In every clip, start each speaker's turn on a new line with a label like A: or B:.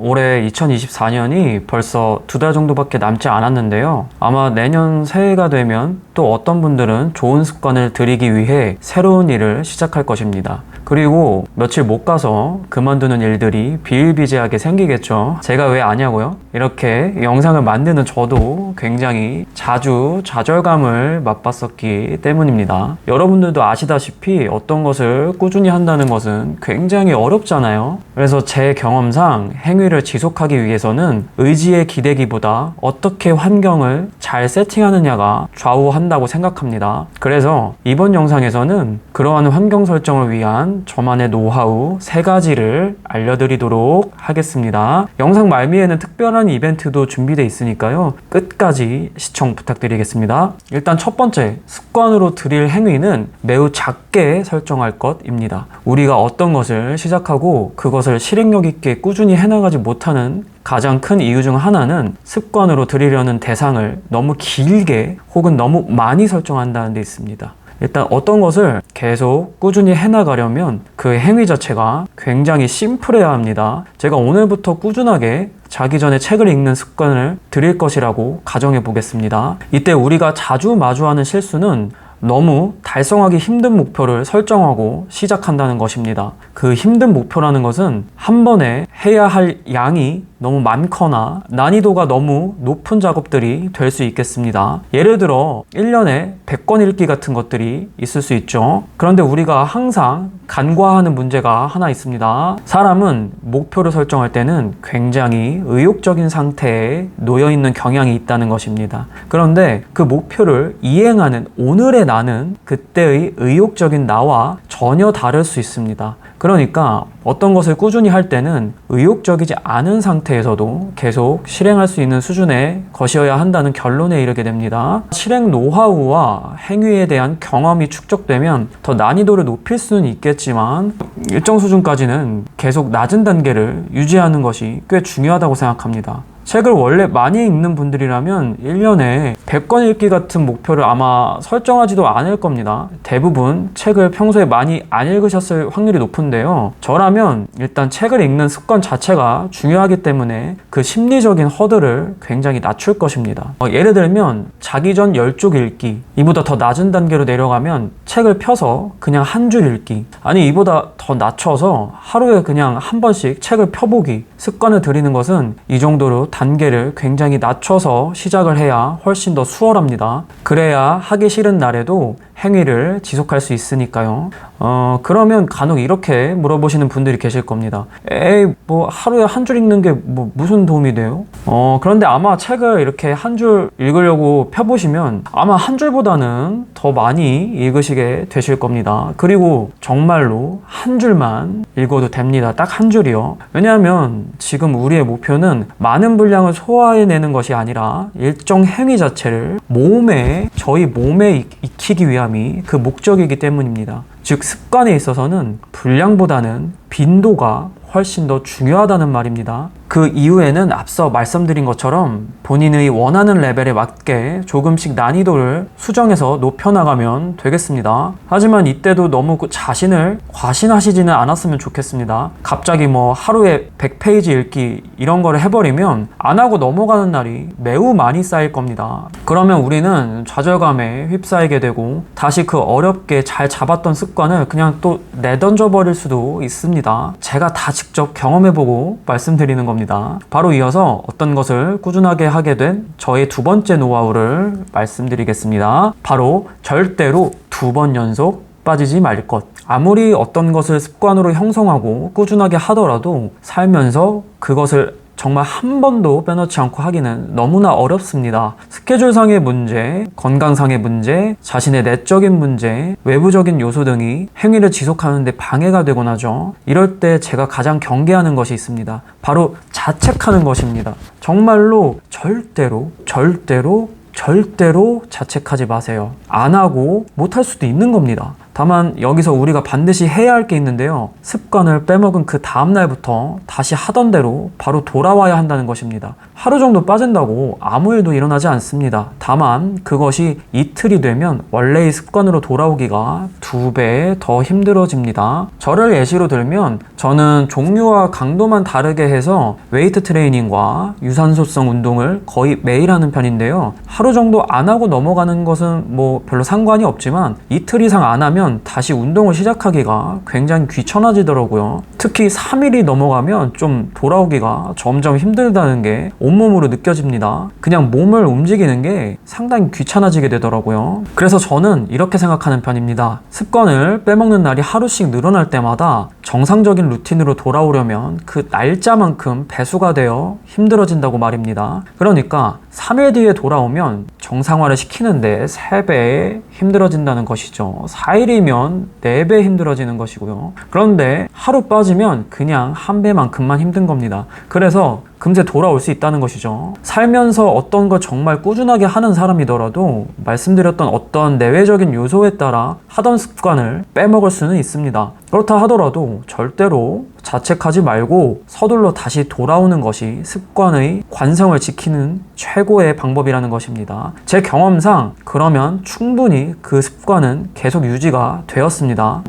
A: 올해 2024년이 벌써 2달 정도밖에 남지 않았는데요. 아마 내년 새해가 되면 또 어떤 분들은 좋은 습관을 들이기 위해 새로운 일을 시작할 것입니다. 그리고 며칠 못 가서 그만두는 일들이 비일비재하게 생기겠죠. 제가 왜 아냐고요? 이렇게 영상을 만드는 저도 굉장히 자주 좌절감을 맛봤었기 때문입니다. 여러분들도 아시다시피 어떤 것을 꾸준히 한다는 것은 굉장히 어렵잖아요. 그래서 제 경험상 행위를 지속하기 위해서는 의지에 기대기보다 어떻게 환경을 잘 세팅하느냐가 좌우한다고 생각합니다. 그래서 이번 영상에서는 그러한 환경 설정을 위한 저만의 노하우 3가지를 알려드리도록 하겠습니다. 영상 말미에는 특별한 이벤트도 준비되어 있으니까요. 끝까지 시청 부탁드리겠습니다. 일단 첫 번째, 습관으로 들일 행위는 매우 작게 설정할 것입니다. 우리가 어떤 것을 시작하고 그것을 실행력 있게 꾸준히 해나가지 못하는 가장 큰 이유 중 하나는 습관으로 들이려는 대상을 너무 길게 혹은 너무 많이 설정한다는 데 있습니다. 일단 어떤 것을 계속 꾸준히 해나가려면 그 행위 자체가 굉장히 심플해야 합니다. 제가 오늘부터 꾸준하게 자기 전에 책을 읽는 습관을 들일 것이라고 가정해 보겠습니다. 이때 우리가 자주 마주하는 실수는 너무 달성하기 힘든 목표를 설정하고 시작한다는 것입니다. 그 힘든 목표라는 것은 한 번에 해야 할 양이 너무 많거나 난이도가 너무 높은 작업들이 될 수 있겠습니다. 예를 들어 1년에 100권 읽기 같은 것들이 있을 수 있죠. 그런데 우리가 항상 간과하는 문제가 하나 있습니다. 사람은 목표를 설정할 때는 굉장히 의욕적인 상태에 놓여있는 경향이 있다는 것입니다. 그런데 그 목표를 이행하는 오늘의 나는 그때의 의욕적인 나와 전혀 다를 수 있습니다. 그러니까 어떤 것을 꾸준히 할 때는 의욕적이지 않은 상태에서도 계속 실행할 수 있는 수준의 것이어야 한다는 결론에 이르게 됩니다. 실행 노하우와 행위에 대한 경험이 축적되면 더 난이도를 높일 수는 있겠지만 일정 수준까지는 계속 낮은 단계를 유지하는 것이 꽤 중요하다고 생각합니다. 책을 원래 많이 읽는 분들이라면 1년에 100권 읽기 같은 목표를 아마 설정하지도 않을 겁니다. 대부분 책을 평소에 많이 안 읽으셨을 확률이 높은데요. 저라면 일단 책을 읽는 습관 자체가 중요하기 때문에 그 심리적인 허들을 굉장히 낮출 것입니다. 예를 들면 자기 전 10쪽 읽기, 이보다 더 낮은 단계로 내려가면 책을 펴서 그냥 한 줄 읽기, 아니 이보다 더 낮춰서 하루에 그냥 한 번씩 책을 펴보기, 습관을 들이는 것은 이 정도로 단계를 굉장히 낮춰서 시작을 해야 훨씬 더 수월합니다. 그래야 하기 싫은 날에도 행위를 지속할 수 있으니까요. 그러면 간혹 이렇게 물어보시는 분들이 계실 겁니다. 에이, 뭐 하루에 한 줄 읽는 게 뭐 무슨 도움이 돼요? 그런데 아마 책을 이렇게 한 줄 읽으려고 펴보시면 아마 한 줄보다는 더 많이 읽으시게 되실 겁니다. 그리고 정말로 한 줄만 읽어도 됩니다. 딱 한 줄이요. 왜냐하면 지금 우리의 목표는 많은 분량을 소화해내는 것이 아니라 일정 행위 자체를 저희 몸에 익히기 위함이 그 목적이기 때문입니다. 즉 습관에 있어서는 분량보다는 빈도가 훨씬 더 중요하다는 말입니다. 그 이후에는 앞서 말씀드린 것처럼 본인의 원하는 레벨에 맞게 조금씩 난이도를 수정해서 높여나가면 되겠습니다. 하지만 이때도 너무 자신을 과신하시지는 않았으면 좋겠습니다. 갑자기 뭐 하루에 100페이지 읽기 이런 거를 해버리면 안 하고 넘어가는 날이 매우 많이 쌓일 겁니다. 그러면 우리는 좌절감에 휩싸이게 되고 다시 그 어렵게 잘 잡았던 습관을 그냥 또 내던져 버릴 수도 있습니다. 제가 다 직접 경험해보고 말씀드리는 겁니다. 바로 이어서 어떤 것을 꾸준하게 하게 된 저의 2번째 노하우를 말씀드리겠습니다. 바로 절대로 2번 연속 빠지지 말 것. 아무리 어떤 것을 습관으로 형성하고 꾸준하게 하더라도 살면서 그것을 정말 한 번도 빼놓지 않고 하기는 너무나 어렵습니다. 스케줄상의 문제, 건강상의 문제, 자신의 내적인 문제, 외부적인 요소 등이 행위를 지속하는 데 방해가 되곤 하죠. 이럴 때 제가 가장 경계하는 것이 있습니다. 바로 자책하는 것입니다. 정말로 절대로 자책하지 마세요. 안 하고 못할 수도 있는 겁니다. 다만 여기서 우리가 반드시 해야 할 게 있는데요. 습관을 빼먹은 그 다음날부터 다시 하던 대로 바로 돌아와야 한다는 것입니다. 하루 정도 빠진다고 아무 일도 일어나지 않습니다. 다만 그것이 이틀이 되면 원래의 습관으로 돌아오기가 2배 더 힘들어집니다. 저를 예시로 들면 저는 종류와 강도만 다르게 해서 웨이트 트레이닝과 유산소성 운동을 거의 매일 하는 편인데요. 하루 정도 안 하고 넘어가는 것은 뭐 별로 상관이 없지만 이틀 이상 안 하면 다시 운동을 시작하기가 굉장히 귀찮아지더라고요. 특히 3일이 넘어가면 좀 돌아오기가 점점 힘들다는 게 온몸으로 느껴집니다. 그냥 몸을 움직이는 게 상당히 귀찮아지게 되더라고요. 그래서 저는 이렇게 생각하는 편입니다. 습관을 빼먹는 날이 하루씩 늘어날 때마다 정상적인 루틴으로 돌아오려면 그 날짜만큼 배수가 되어 힘들어진다고 말입니다. 그러니까 3일 뒤에 돌아오면 정상화를 시키는데 3배 힘들어진다는 것이죠. 4일이면 4배 힘들어지는 것이고요. 그런데 하루 빠지면 그냥 1배만큼만 힘든 겁니다. 그래서 금세 돌아올 수 있다는 것이죠. 살면서 어떤 걸 정말 꾸준하게 하는 사람이더라도 말씀드렸던 어떤 내외적인 요소에 따라 하던 습관을 빼먹을 수는 있습니다. 그렇다 하더라도 절대로 자책하지 말고 서둘러 다시 돌아오는 것이 습관의 관성을 지키는 최고의 방법이라는 것입니다. 제 경험상 그러면 충분히 그 습관은 계속 유지가 되었습니다.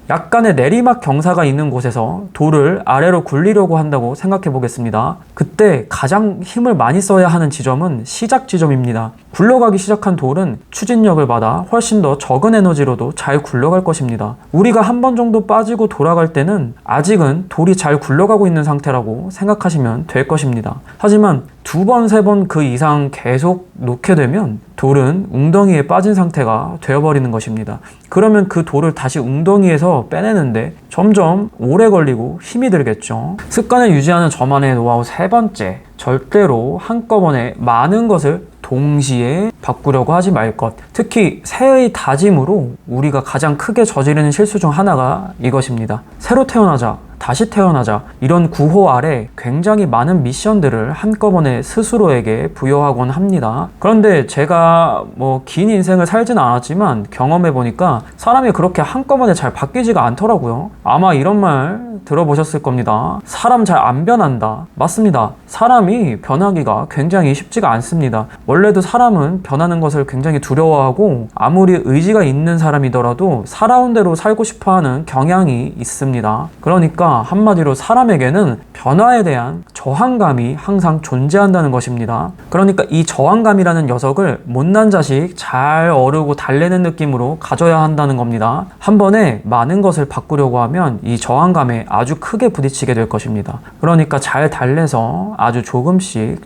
A: 약간의 내리막 경사가 있는 곳에서 돌을 아래로 굴리려고 한다고 생각해 보겠습니다. 그때 가장 힘을 많이 써야 하는 지점은 시작 지점입니다. 굴러가기 시작한 돌은 추진력을 받아 훨씬 더 적은 에너지로도 잘 굴러갈 것입니다. 우리가 한 번 정도 빠지고 돌아갈 때는 아직은 돌이 잘 굴러가고 있는 상태라고 생각하시면 될 것입니다. 하지만 2번, 3번 그 이상 계속 놓게 되면 돌은 웅덩이에 빠진 상태가 되어버리는 것입니다. 그러면 그 돌을 다시 웅덩이에서 빼내는데 점점 오래 걸리고 힘이 들겠죠. 습관을 유지하는 저만의 노하우 3번째, 절대로 한꺼번에 많은 것을 동시에 바꾸려고 하지 말 것. 특히 새해의 다짐으로 우리가 가장 크게 저지르는 실수 중 하나가 이것입니다. 새로 태어나자, 다시 태어나자, 이런 구호 아래 굉장히 많은 미션들을 한꺼번에 스스로에게 부여하곤 합니다. 그런데 제가 긴 인생을 살지는 않았지만 경험해보니까 사람이 그렇게 한꺼번에 잘 바뀌지가 않더라고요. 아마 이런 말 들어보셨을 겁니다. 사람 잘 안 변한다. 맞습니다. 사람이 변하기가 굉장히 쉽지가 않습니다. 원래도 사람은 변하는 것을 굉장히 두려워하고 아무리 의지가 있는 사람이더라도 살아온 대로 살고 싶어하는 경향이 있습니다. 그러니까 한마디로 사람에게는 변화에 대한 저항감이 항상 존재한다는 것입니다. 그러니까 이 저항감이라는 녀석을 못난 자식 잘 어르고 달래는 느낌으로 가져야 한다는 겁니다. 한 번에 많은 것을 바꾸려고 하면 이 저항감에 아주 크게 부딪히게 될 것입니다. 그러니까 잘 달래서 아주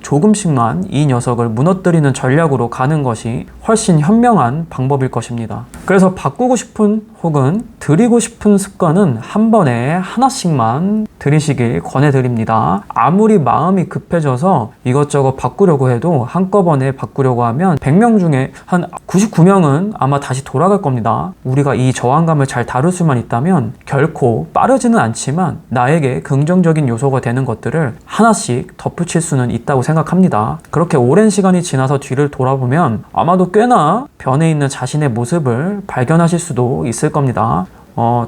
A: 조금씩만 이 녀석을 무너뜨리는 전략으로 가는 것이 훨씬 현명한 방법일 것입니다. 그래서 바꾸고 싶은 혹은 들이고 싶은 습관은 한 번에 하나씩만 들이시길 권해드립니다. 아무리 마음이 급해져서 이것저것 바꾸려고 해도 한꺼번에 바꾸려고 하면 100명 중에 한 99명은 아마 다시 돌아갈 겁니다. 우리가 이 저항감을 잘 다룰 수만 있다면 결코 빠르지는 않지만 나에게 긍정적인 요소가 되는 것들을 하나씩 덧붙일 수는 있다고 생각합니다. 그렇게 오랜 시간이 지나서 뒤를 돌아보면 아마도 꽤나 변해 있는 자신의 모습을 발견하실 수도 있을 겁니다.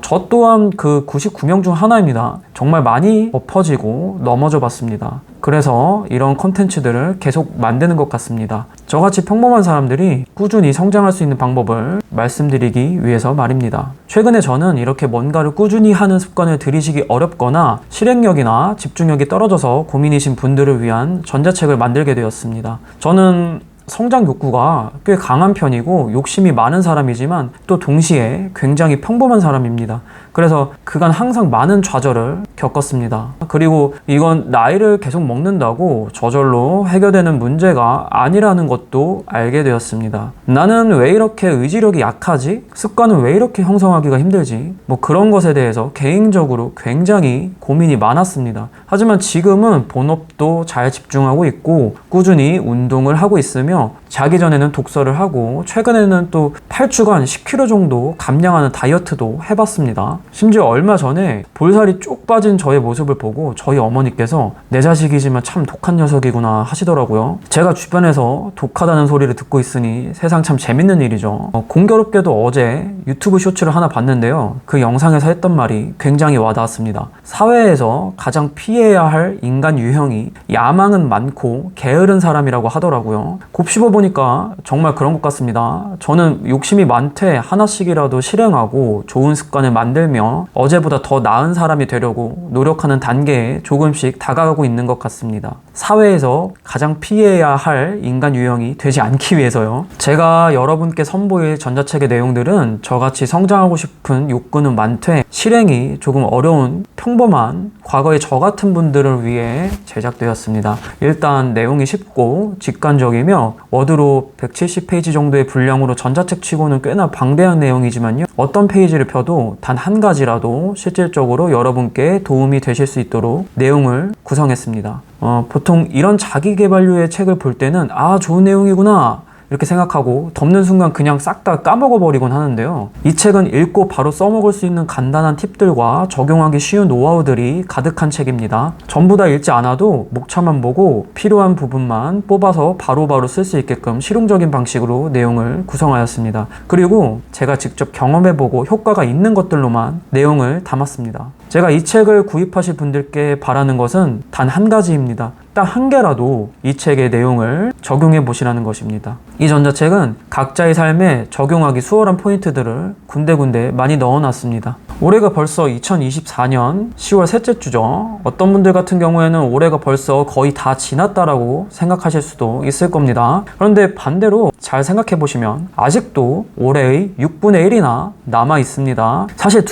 A: 저 또한 그 99명 중 하나입니다. 정말 많이 엎어지고 넘어져 봤습니다. 그래서 이런 콘텐츠들을 계속 만드는 것 같습니다. 저같이 평범한 사람들이 꾸준히 성장할 수 있는 방법을 말씀드리기 위해서 말입니다. 최근에 저는 이렇게 뭔가를 꾸준히 하는 습관을 들이시기 어렵거나 실행력이나 집중력이 떨어져서 고민이신 분들을 위한 전자책을 만들게 되었습니다. 저는 성장 욕구가 꽤 강한 편이고 욕심이 많은 사람이지만 또 동시에 굉장히 평범한 사람입니다. 그래서 그간 항상 많은 좌절을 겪었습니다. 그리고 이건 나이를 계속 먹는다고 저절로 해결되는 문제가 아니라는 것도 알게 되었습니다. 나는 왜 이렇게 의지력이 약하지? 습관은 왜 이렇게 형성하기가 힘들지? 그런 것에 대해서 개인적으로 굉장히 고민이 많았습니다. 하지만 지금은 본업도 잘 집중하고 있고 꾸준히 운동을 하고 있으며 있으며 자기 전에는 독서를 하고 최근에는 또 8주간 10kg 정도 감량하는 다이어트도 해봤습니다. 심지어 얼마 전에 볼살이 쭉 빠진 저의 모습을 보고 저희 어머니께서 내 자식이지만 참 독한 녀석이구나 하시더라고요. 제가 주변에서 독하다는 소리를 듣고 있으니 세상 참 재밌는 일이죠. 공교롭게도 어제 유튜브 쇼츠를 하나 봤는데요. 그 영상에서 했던 말이 굉장히 와닿았습니다. 사회에서 가장 피해야 할 인간 유형이 야망은 많고 게으른 사람이라고 하더라고요. 곱씹어 보니까 정말 그런 것 같습니다. 저는 욕심이 많되 하나씩이라도 실행하고 좋은 습관을 만들며 어제보다 더 나은 사람이 되려고 노력하는 단계에 조금씩 다가가고 있는 것 같습니다. 사회에서 가장 피해야 할 인간 유형이 되지 않기 위해서요. 제가 여러분께 선보일 전자책의 내용들은 저같이 성장하고 싶은 욕구는 많되 실행이 조금 어려운 평범한 과거의 저 같은 분들을 위해 제작되었습니다. 일단 내용이 쉽고 직관적이며 워드로 170페이지 정도의 분량으로 전자책 치고는 꽤나 방대한 내용이지만요. 어떤 페이지를 펴도 단 한 가지라도 실질적으로 여러분께 도움이 되실 수 있도록 내용을 구성했습니다. 보통 이런 자기계발류의 책을 볼 때는 좋은 내용이구나 이렇게 생각하고 덮는 순간 그냥 싹 다 까먹어버리곤 하는데요. 이 책은 읽고 바로 써먹을 수 있는 간단한 팁들과 적용하기 쉬운 노하우들이 가득한 책입니다. 전부 다 읽지 않아도 목차만 보고 필요한 부분만 뽑아서 바로바로 쓸 수 있게끔 실용적인 방식으로 내용을 구성하였습니다. 그리고 제가 직접 경험해보고 효과가 있는 것들로만 내용을 담았습니다. 제가 이 책을 구입하실 분들께 바라는 것은 단 한 가지입니다. 딱 한 개라도 이 책의 내용을 적용해 보시라는 것입니다. 이 전자책은 각자의 삶에 적용하기 수월한 포인트들을 군데군데 많이 넣어놨습니다. 올해가 벌써 2024년 10월 셋째 주죠. 어떤 분들 같은 경우에는 올해가 벌써 거의 다 지났다라고 생각하실 수도 있을 겁니다. 그런데 반대로 잘 생각해 보시면 아직도 올해의 6분의 1이나 남아 있습니다. 사실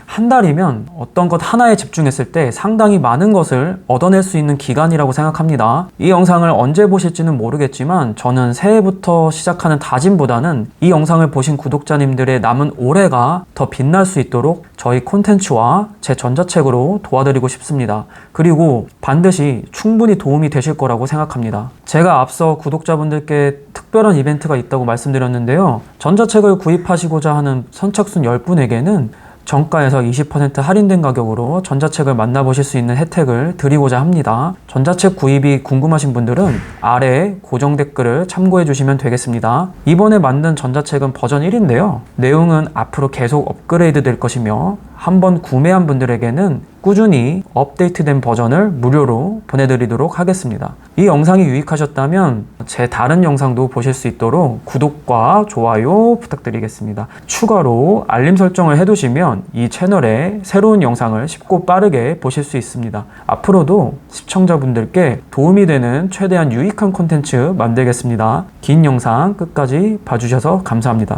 A: 한 달이면 어떤 것 하나에 집중했을 때 상당히 많은 것을 얻어낼 수 있는 기간이라고 생각합니다. 이 영상을 언제 보실지는 모르겠지만 저는 새해부터 시작하는 다짐보다는 이 영상을 보신 구독자님들의 남은 올해가 더 빛날 수 있도록 저희 콘텐츠와 제 전자책으로 도와드리고 싶습니다. 그리고 반드시 충분히 도움이 되실 거라고 생각합니다. 제가 앞서 구독자분들께 특별한 이벤트가 있다고 말씀드렸는데요. 전자책을 구입하시고자 하는 선착순 10분에게는 정가에서 20% 할인된 가격으로 전자책을 만나보실 수 있는 혜택을 드리고자 합니다. 전자책 구입이 궁금하신 분들은 아래 고정 댓글을 참고해 주시면 되겠습니다. 이번에 만든 전자책은 버전 1인데요. 내용은 앞으로 계속 업그레이드 될 것이며 한번 구매한 분들에게는 꾸준히 업데이트된 버전을 무료로 보내드리도록 하겠습니다. 이 영상이 유익하셨다면 제 다른 영상도 보실 수 있도록 구독과 좋아요 부탁드리겠습니다. 추가로 알림 설정을 해두시면 이 채널에 새로운 영상을 쉽고 빠르게 보실 수 있습니다. 앞으로도 시청자분들께 도움이 되는 최대한 유익한 콘텐츠 만들겠습니다. 긴 영상 끝까지 봐주셔서 감사합니다.